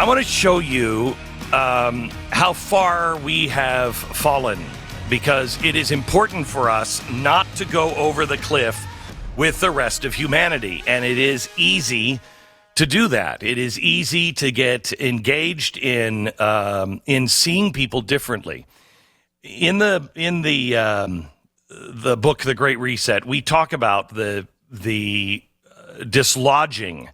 I want to show you how far we have fallen, because it is important for us not to go over the cliff with the rest of humanity. And it is easy to do that. It is easy to get engaged in seeing people differently. In the book, The Great Reset, we talk about the dislodging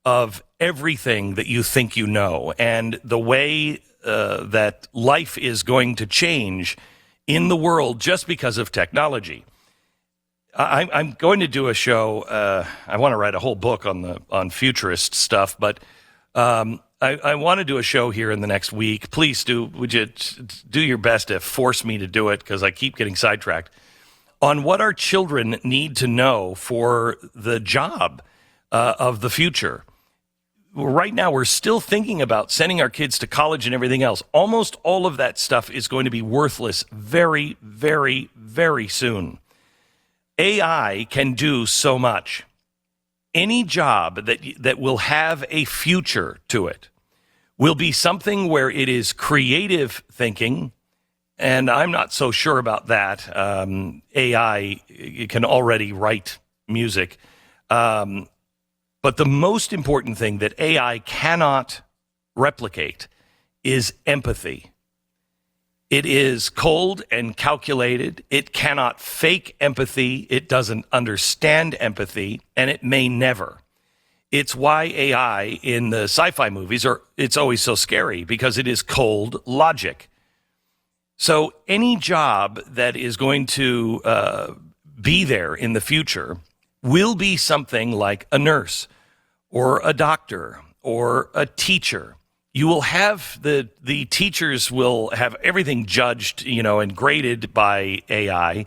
of everything that you think you know, and the way that life is going to change in the world just because of technology. I'm going to do a show. I want to write a whole book on futurist stuff, but I want to do a show here in the next week. Please would you do your best to force me to do it, because I keep getting sidetracked, on what our children need to know for the job of the future. Right now, we're still thinking about sending our kids to college and everything else. Almost all of that stuff is going to be worthless very, very, very soon. AI can do so much. Any job that will have a future to it will be something where it is creative thinking, and I'm not so sure about that. AI can already write music. But the most important thing that AI cannot replicate is empathy. It is cold and calculated. It cannot fake empathy. It doesn't understand empathy, and it may never. It's why AI in the sci-fi movies it's always so scary, because it is cold logic. So any job that is going to be there in the future will be something like a nurse or a doctor or a teacher. You will have the teachers will have everything judged, and graded by AI.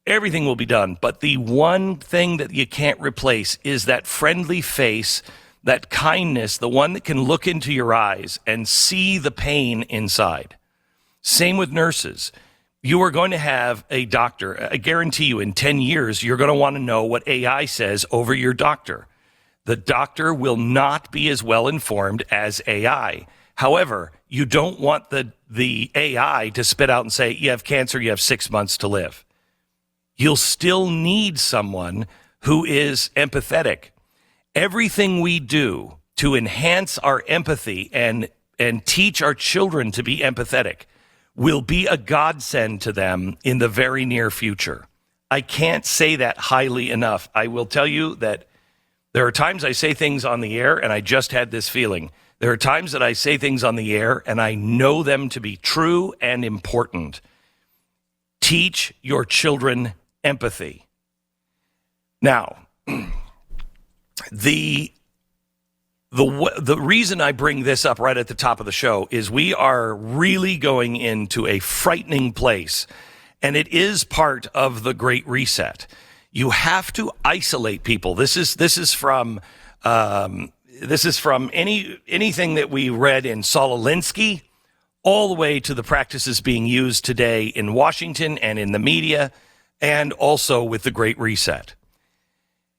Everything will be done. But the one thing that you can't replace is that friendly face, that kindness, the one that can look into your eyes and see the pain inside. Same with nurses. You are going to have a doctor. I guarantee you in 10 years, you're going to want to know what AI says over your doctor. The doctor will not be as well informed as AI. However, you don't want the AI to spit out and say, you have cancer, you have 6 months to live. You'll still need someone who is empathetic. Everything we do to enhance our empathy and teach our children to be empathetic will be a godsend to them in the very near future. I can't say that highly enough. I will tell you that there are times I say things on the air and I just had this feeling. There are times that I say things on the air and I know them to be true and important. Teach your children empathy. Now, the reason I bring this up right at the top of the show is we are really going into a frightening place, and it is part of the Great Reset. You have to isolate people. This is from anything that we read in Saul Alinsky, all the way to the practices being used today in Washington and in the media, and also with the Great Reset.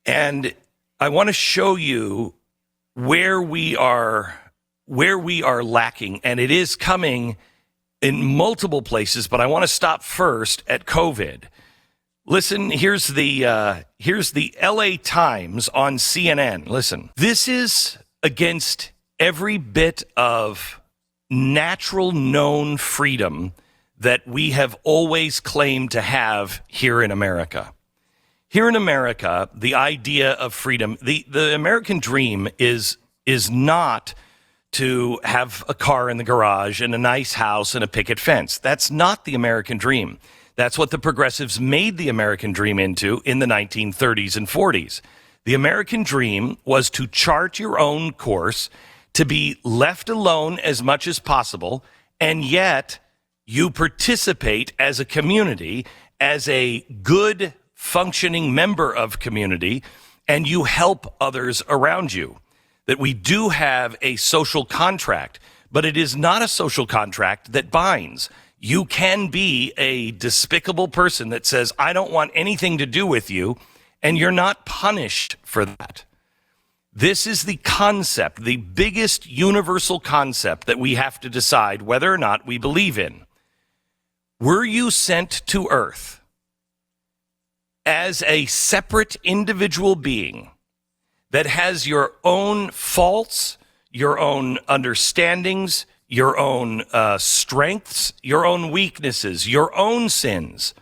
And I want to show you where we are lacking, and it is coming in multiple places, but I want to stop first at COVID. Listen, here's the LA Times on CNN. Listen, this is against every bit of natural known freedom that we have always claimed to have here in America. Here in America, the idea of freedom, the American dream is not to have a car in the garage and a nice house and a picket fence. That's not the American dream. That's what the progressives made the American dream into in the 1930s and 40s. The American dream was to chart your own course, to be left alone as much as possible, and yet you participate as a community, as a good functioning member of community, and you help others around you. That we do have a social contract, but it is not a social contract that binds. You can be a despicable person that says, I don't want anything to do with you, and you're not punished for that. This is the concept, the biggest universal concept that we have to decide whether or not we believe in. Were you sent to Earth as a separate individual being that has your own faults, your own understandings, your own strengths, your own weaknesses, your own sins?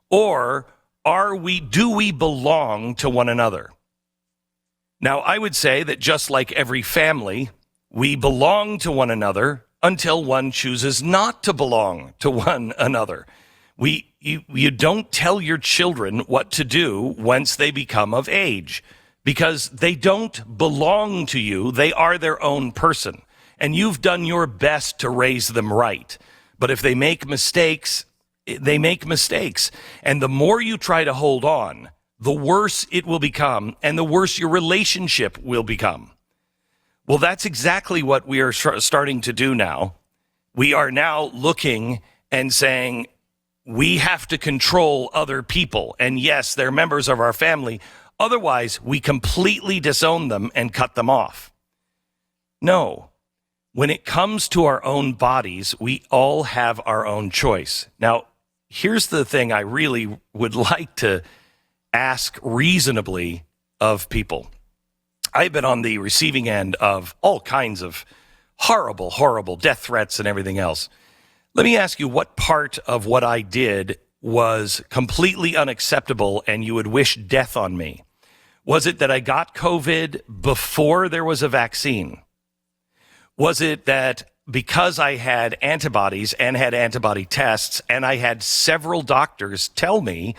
Or do we belong to one another? Now, I would say that just like every family, we belong to one another until one chooses not to belong to one another. You don't tell your children what to do once they become of age, because they don't belong to you. They are their own person, and you've done your best to raise them right. But if they make mistakes, they make mistakes. And the more you try to hold on, the worse it will become, and the worse your relationship will become. Well, that's exactly what we are starting to do now. We are now looking and saying, we have to control other people. And yes, they're members of our family. Otherwise, we completely disown them and cut them off. No. When it comes to our own bodies, we all have our own choice. Now, here's the thing I really would like to ask reasonably of people. I've been on the receiving end of all kinds of horrible, horrible death threats and everything else. Let me ask you, what part of what I did was completely unacceptable and you would wish death on me? Was it that I got COVID before there was a vaccine? Was it that because I had antibodies and had antibody tests and I had several doctors tell me,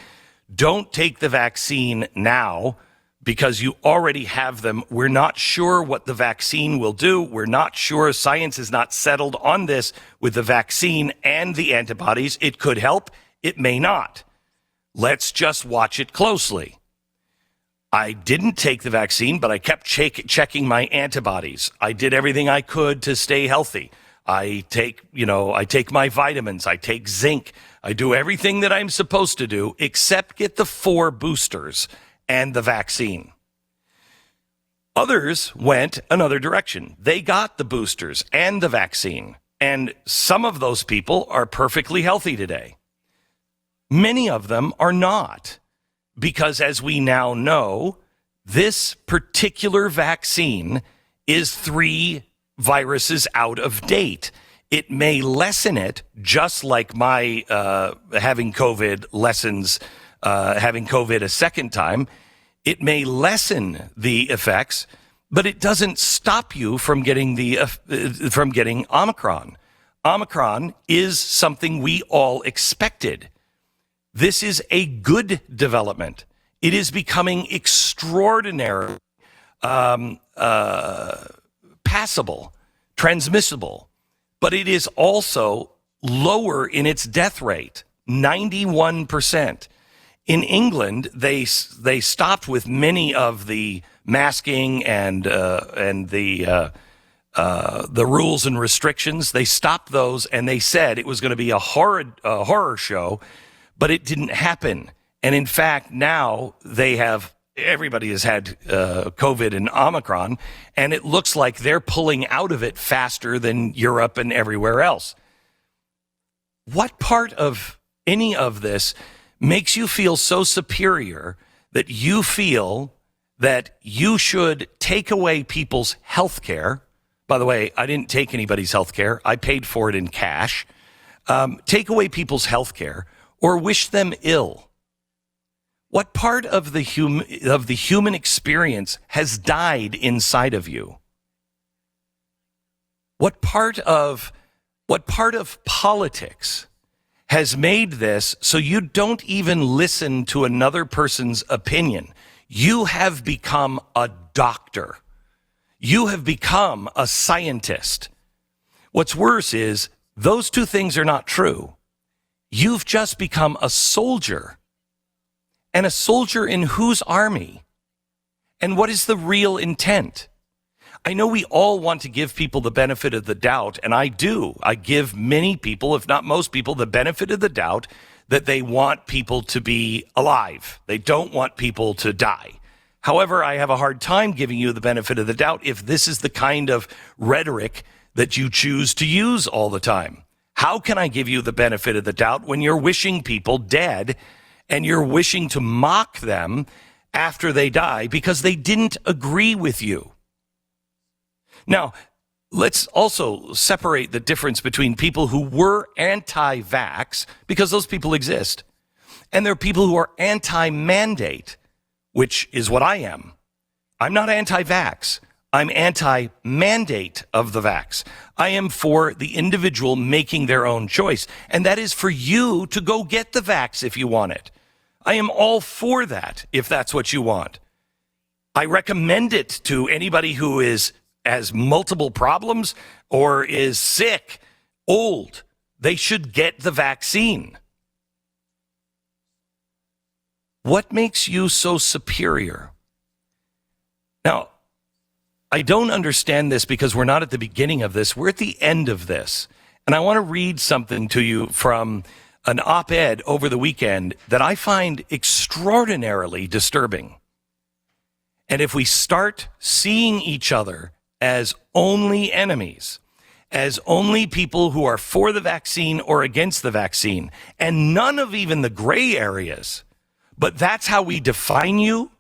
don't take the vaccine now because you already have them. We're not sure what the vaccine will do. We're not sure. Science is not settled on this with the vaccine and the antibodies. It could help. It may not. Let's just watch it closely. I didn't take the vaccine, but I kept checking my antibodies. I did everything I could to stay healthy. I take my vitamins. I take zinc. I do everything that I'm supposed to do except get the 4 boosters and the vaccine. Others went another direction. They got the boosters and the vaccine. And some of those people are perfectly healthy today. Many of them are not. Because as we now know, this particular vaccine is 3 viruses out of date. It may lessen it, just like my having COVID lessens having COVID a second time. It may lessen the effects, but it doesn't stop you from getting getting Omicron. Omicron is something we all expected. This is a good development. It is becoming extraordinary, passable, transmissible, but it is also lower in its death rate, 91%. In England, they stopped with many of the masking and the rules and restrictions. They stopped those, and they said it was going to be a horror show, but it didn't happen. And in fact, now everybody has had COVID and Omicron, and it looks like they're pulling out of it faster than Europe and everywhere else. What part of any of this makes you feel so superior that you feel that you should take away people's health care? By the way, I didn't take anybody's health care. I paid for it in cash. Take away people's health care or wish them ill. What part of the human experience has died inside of you? What part of politics has made this so you don't even listen to another person's opinion? You have become a doctor. You have become a scientist. What's worse is those two things are not true. You've just become a soldier. And a soldier in whose army? And what is the real intent? I know we all want to give people the benefit of the doubt, and I do. I give many people, if not most people, the benefit of the doubt that they want people to be alive. They don't want people to die. However, I have a hard time giving you the benefit of the doubt if this is the kind of rhetoric that you choose to use all the time. How can I give you the benefit of the doubt when you're wishing people dead and you're wishing to mock them after they die because they didn't agree with you? Now, let's also separate the difference between people who were anti-vax, because those people exist, and there are people who are anti-mandate, which is what I am. I'm not anti-vax. I'm anti-mandate of the vax. I am for the individual making their own choice, and that is for you to go get the vax if you want it. I am all for that if that's what you want. I recommend it to anybody who has multiple problems or is sick, old. They should get the vaccine. What makes you so superior? Now, I don't understand this because we're not at the beginning of this. We're at the end of this. And I want to read something to you from an op-ed over the weekend that I find extraordinarily disturbing. And if we start seeing each other as only enemies, as only people who are for the vaccine or against the vaccine, and none of even the gray areas, but that's how we define you,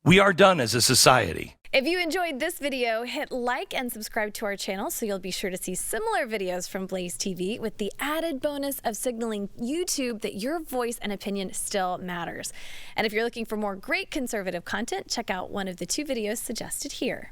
we are done as a society. If you enjoyed this video, hit like and subscribe to our channel so you'll be sure to see similar videos from BlazeTV with the added bonus of signaling YouTube that your voice and opinion still matters. And if you're looking for more great conservative content, check out one of the 2 videos suggested here.